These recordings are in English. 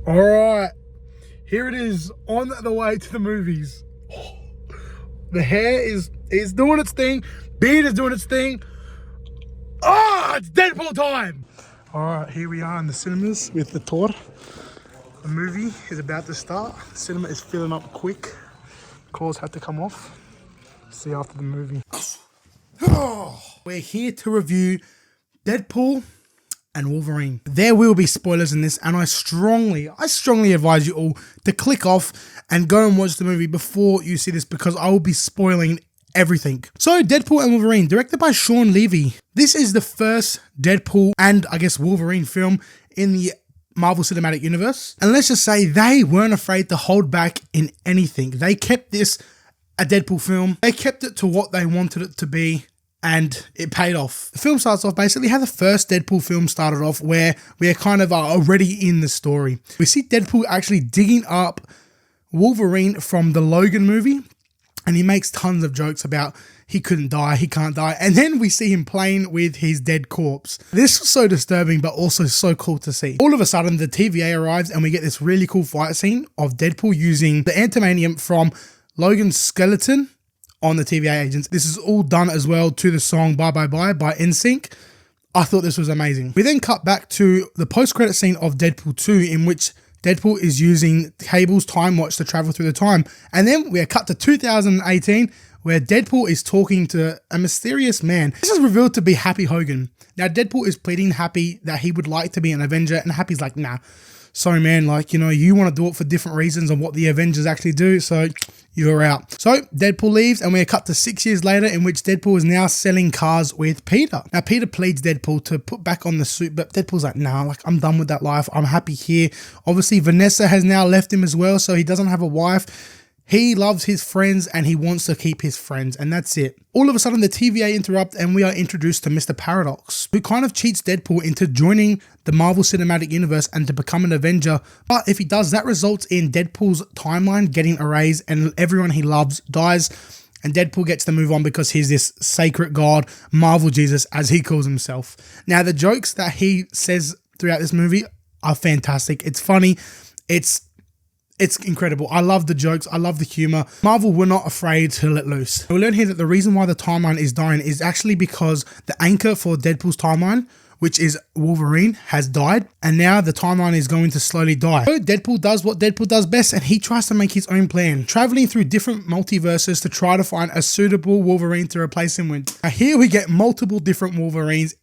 All right, here it is on the way to the movies. The hair is doing its thing. Beard is doing its thing. It's Deadpool time. All right, here we are in the cinemas with the tour. The movie is about to start. The cinema is filling up quick. Calls had to come off. See you after the movie. We're here to review Deadpool and Wolverine. There will be spoilers in this, and I strongly advise you all to click off and go and watch the movie before you see this, because I will be spoiling everything. So, Deadpool and Wolverine, directed by Sean Levy. This is the first Deadpool and I guess Wolverine film in the Marvel Cinematic Universe. And let's just say they weren't afraid to hold back in anything. They kept this a Deadpool film. They kept it to what they wanted it to be, and it paid off. The film starts off basically how the first Deadpool film started off, where we are kind of already in the story. We see Deadpool actually digging up Wolverine from the Logan movie, and he makes tons of jokes about he couldn't die, he can't die, and then we see him playing with his dead corpse. This was so disturbing, but also so cool to see. All of a sudden, the TVA arrives, and we get this really cool fight scene of Deadpool using the antimanium from Logan's skeleton on the TVA agents. This is all done as well to the song Bye Bye Bye by NSYNC. I thought this was amazing. We then cut back to the post-credit scene of Deadpool 2, in which Deadpool is using Cable's time watch to travel through the time. And then we are cut to 2018, where Deadpool is talking to a mysterious man. This is revealed to be Happy Hogan. Now, Deadpool is pleading Happy that he would like to be an Avenger, and Happy's like, nah. Sorry, man, like, you know, you want to do it for different reasons on what the Avengers actually do, so you're out. So Deadpool leaves, and we're cut to 6 years later, in which Deadpool is now selling cars with Peter. Now, Peter pleads Deadpool to put back on the suit, but Deadpool's like, nah, like, I'm done with that life. I'm happy here. Obviously, Vanessa has now left him as well, so he doesn't have a wife. He loves his friends, and he wants to keep his friends, and that's it. All of a sudden, the TVA interrupt, and we are introduced to Mr. Paradox, who kind of cheats Deadpool into joining the Marvel Cinematic Universe and to become an Avenger. But if he does, that results in Deadpool's timeline getting erased, and everyone he loves dies, and Deadpool gets to move on because he's this sacred god, Marvel Jesus, as he calls himself. Now, the jokes that he says throughout this movie are fantastic. It's funny. It's incredible. I love the jokes. I love the humor. Marvel were not afraid to let loose. We learn here that the reason why the timeline is dying is actually because the anchor for Deadpool's timeline, which is Wolverine, has died, and now the timeline is going to slowly die. So Deadpool does what Deadpool does best, and he tries to make his own plan, traveling through different multiverses to try to find a suitable Wolverine to replace him with. Now, here we get multiple different Wolverines,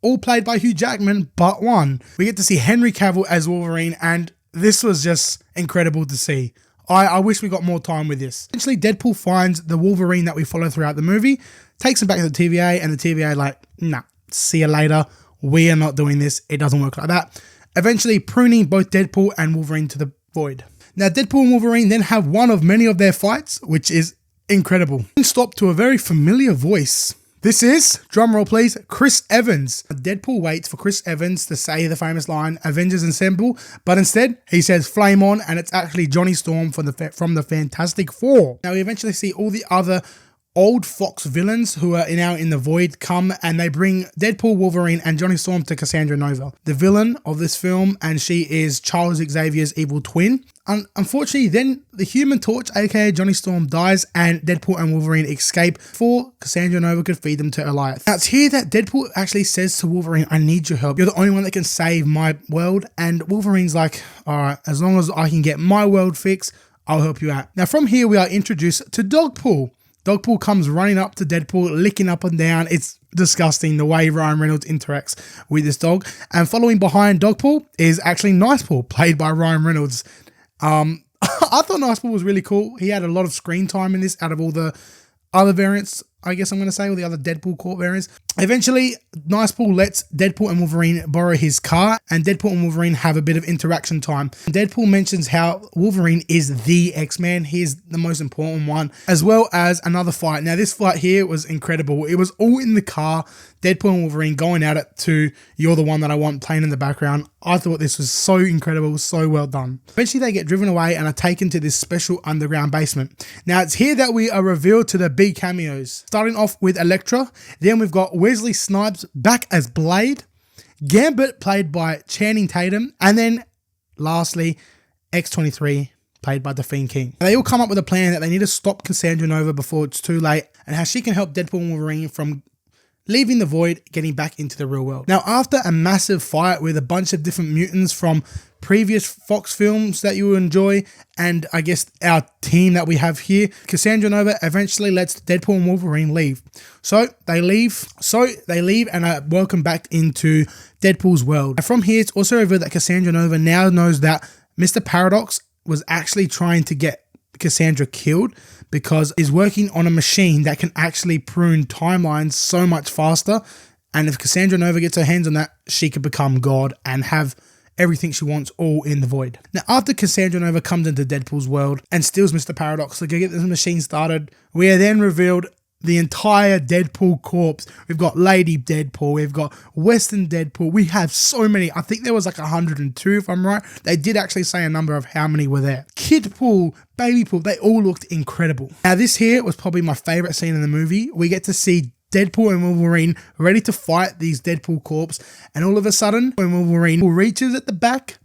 all played by Hugh Jackman, but one. We get to see Henry Cavill as Wolverine, and this was just incredible to see. I wish we got more time with this. Eventually, Deadpool finds the Wolverine that we follow throughout the movie, takes him back to the TVA, and the TVA like, nah, see you later. We are not doing this. It doesn't work like that. Eventually, pruning both Deadpool and Wolverine to the void. Now, Deadpool and Wolverine then have one of many of their fights, which is incredible. Stop to a very familiar voice. This is, drumroll please, Chris Evans. Deadpool waits for Chris Evans to say the famous line, Avengers Assemble, but instead he says flame on, and it's actually Johnny Storm from the Fantastic Four. Now we eventually see all the other old Fox villains who are now in the void come, and they bring Deadpool, Wolverine, and Johnny Storm to Cassandra Nova, the villain of this film, and she is Charles Xavier's evil twin. Unfortunately, then the Human Torch, aka Johnny Storm, dies, and Deadpool and Wolverine escape before Cassandra Nova could feed them to Elias. Now it's here that Deadpool actually says to Wolverine, I need your help. You're the only one that can save my world. And Wolverine's like, all right, as long as I can get my world fixed, I'll help you out. Now from here, we are introduced to Dogpool. Dogpool comes running up to Deadpool, licking up and down. It's disgusting the way Ryan Reynolds interacts with this dog. And following behind Dogpool is actually Nicepool, played by Ryan Reynolds. I thought Nicepool was really cool. He had a lot of screen time in this out of all the other variants, I guess I'm going to say, all the other Deadpool Corp variants. Eventually, Nicepool lets Deadpool and Wolverine borrow his car, and Deadpool and Wolverine have a bit of interaction time. Deadpool mentions how Wolverine is the X-Man. He is the most important one, as well as another fight. Now, this fight here was incredible. It was all in the car. Deadpool and Wolverine going at it to You're the One That I Want playing in the background. I thought this was so incredible, so well done. Eventually, they get driven away and are taken to this special underground basement. Now, it's here that we are revealed to the big cameos. Starting off with Elektra, then we've got Wesley Snipes back as Blade, Gambit played by Channing Tatum, and then lastly, X-23, played by The Fiend King. They all come up with a plan that they need to stop Cassandra Nova before it's too late, and how she can help Deadpool and Wolverine from leaving the void, getting back into the real world. Now, after a massive fight with a bunch of different mutants from previous Fox films that you will enjoy, and I guess our team that we have here, Cassandra Nova eventually lets Deadpool and Wolverine leave. So they leave and are welcomed back into Deadpool's world. And from here, it's also revealed that Cassandra Nova now knows that Mr. Paradox was actually trying to get Cassandra killed because he's working on a machine that can actually prune timelines so much faster. And if Cassandra Nova gets her hands on that, she could become God and have everything she wants all in the void. Now, after Cassandra Nova comes into Deadpool's world and steals Mr. Paradox to get this machine started, we are then revealed the entire Deadpool corpse. We've got Lady Deadpool, we've got Western Deadpool, we have so many. I think there was like 102 if I'm right. They did actually say a number of how many were there. Kidpool, Babypool, they all looked incredible. Now this here was probably my favorite scene in the movie. We get to see Deadpool and Wolverine ready to fight these Deadpool corps, and all of a sudden when Wolverine reaches at the back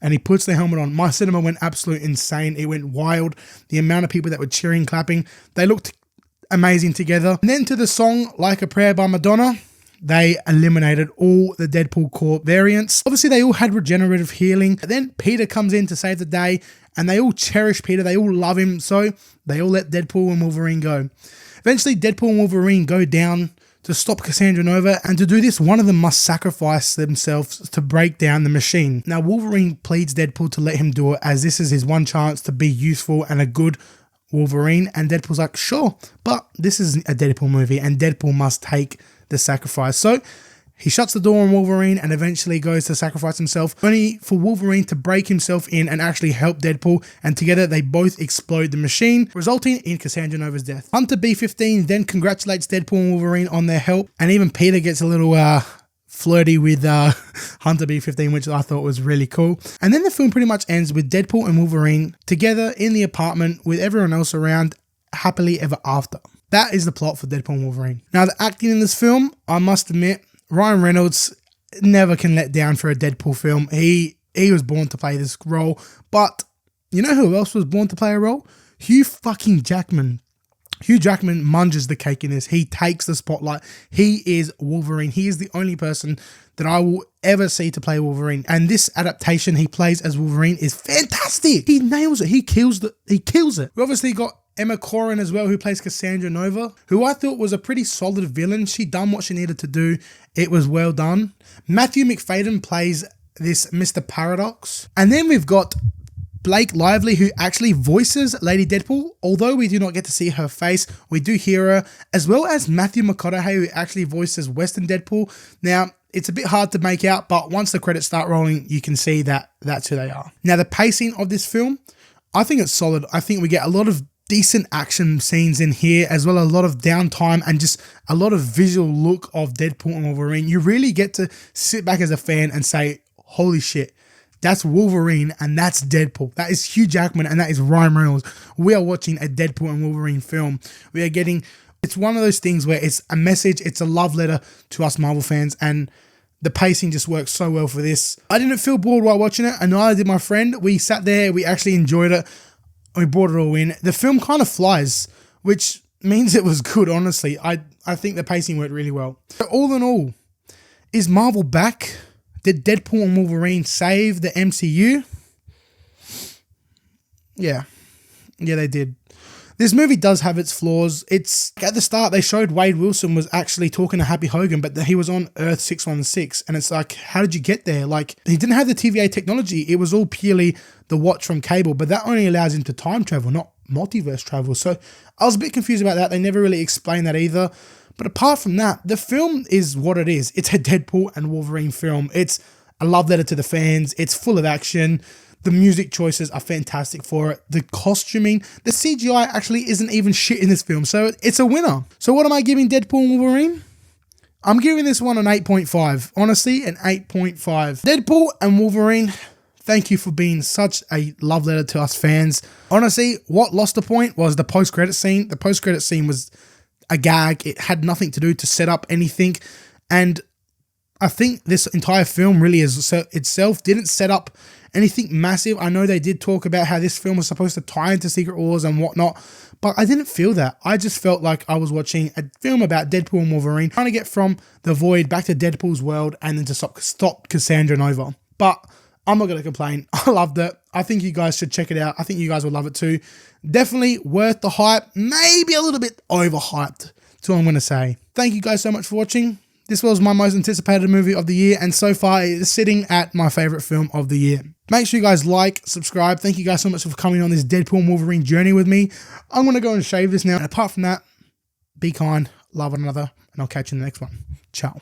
and he puts the helmet on, my cinema went absolute insane. It went wild. The amount of people that were cheering, clapping, they looked amazing together. And then to the song Like a Prayer by Madonna, they eliminated all the Deadpool Corp variants. Obviously they all had regenerative healing. But then Peter comes in to save the day, and they all cherish Peter, they all love him, so they all let Deadpool and Wolverine go. Eventually Deadpool and Wolverine go down to stop Cassandra Nova, and to do this, one of them must sacrifice themselves to break down the machine. Now Wolverine pleads Deadpool to let him do it, as this is his one chance to be useful and a good Wolverine, and Deadpool's like, sure, but this is a Deadpool movie and Deadpool must take the sacrifice. So he shuts the door on Wolverine and eventually goes to sacrifice himself, only for Wolverine to break himself in and actually help Deadpool, and together they both explode the machine, resulting in Cassandra Nova's death. Hunter B-15 then congratulates Deadpool and Wolverine on their help, and even Peter gets a little flirty with Hunter B-15, which I thought was really cool. And then the film pretty much ends with Deadpool and Wolverine together in the apartment with everyone else around, happily ever after. That is the plot for Deadpool and Wolverine. Now the acting in this film, I must admit, Ryan Reynolds never can let down for a Deadpool film. He was born to play this role, but you know who else was born to play a role? Hugh fucking Jackman. Hugh Jackman munges the cake in this. He takes the spotlight. He is Wolverine. He is the only person that I will ever see to play Wolverine. And this adaptation he plays as Wolverine is fantastic. He nails it. He kills it. We obviously got Emma Corrin as well, who plays Cassandra Nova, who I thought was a pretty solid villain. She done what she needed to do. It was well done. Matthew McFadden plays this Mr. Paradox. And then we've got Blake Lively, who actually voices Lady Deadpool. Although we do not get to see her face, we do hear her, as well as Matthew McConaughey, who actually voices Western Deadpool. Now, it's a bit hard to make out, but once the credits start rolling, you can see that that's who they are. Now, the pacing of this film, I think it's solid. I think we get a lot of decent action scenes in here, as well as a lot of downtime and just a lot of visual look of Deadpool and Wolverine. You really get to sit back as a fan and say, holy shit, that's Wolverine and that's Deadpool. That is Hugh Jackman and that is Ryan Reynolds. We are watching a Deadpool and Wolverine film. We are getting, it's one of those things where it's a message, it's a love letter to us Marvel fans, and the pacing just works so well for this. I didn't feel bored while watching it, and neither did my friend. We sat there, we actually enjoyed it, we brought it all in. The film kind of flies, which means it was good, honestly. I think the pacing worked really well. So all in all, is Marvel back? Did Deadpool and Wolverine save the MCU? Yeah, they did. This movie does have its flaws. It's at the start, they showed Wade Wilson was actually talking to Happy Hogan, but he was on Earth 616. And it's like, how did you get there? Like, he didn't have the TVA technology. It was all purely the watch from cable, but that only allows him to time travel, not multiverse travel. So I was a bit confused about that. They never really explained that either. But apart from that, the film is what it is. It's a Deadpool and Wolverine film. It's a love letter to the fans. It's full of action. The music choices are fantastic for it. The costuming, the CGI actually isn't even shit in this film. So it's a winner. So what am I giving Deadpool and Wolverine? I'm giving this one an 8.5. Honestly, an 8.5. Deadpool and Wolverine, thank you for being such a love letter to us fans. Honestly, what lost the point was the post-credit scene. The post-credit scene was a gag. It had nothing to do to set up anything. And I think this entire film really is so itself didn't set up anything massive. I know they did talk about how this film was supposed to tie into Secret Wars and whatnot, but I didn't feel that. I just felt like I was watching a film about Deadpool and Wolverine, trying to get from the Void back to Deadpool's world and then to stop Cassandra Nova. But I'm not going to complain. I loved it. I think you guys should check it out. I think you guys will love it too. Definitely worth the hype. Maybe a little bit overhyped. That's all I'm going to say. Thank you guys so much for watching. This was my most anticipated movie of the year, and so far it is sitting at my favorite film of the year. Make sure you guys like, subscribe. Thank you guys so much for coming on this Deadpool and Wolverine journey with me. I'm going to go and shave this now. And apart from that, be kind, love one another, and I'll catch you in the next one. Ciao.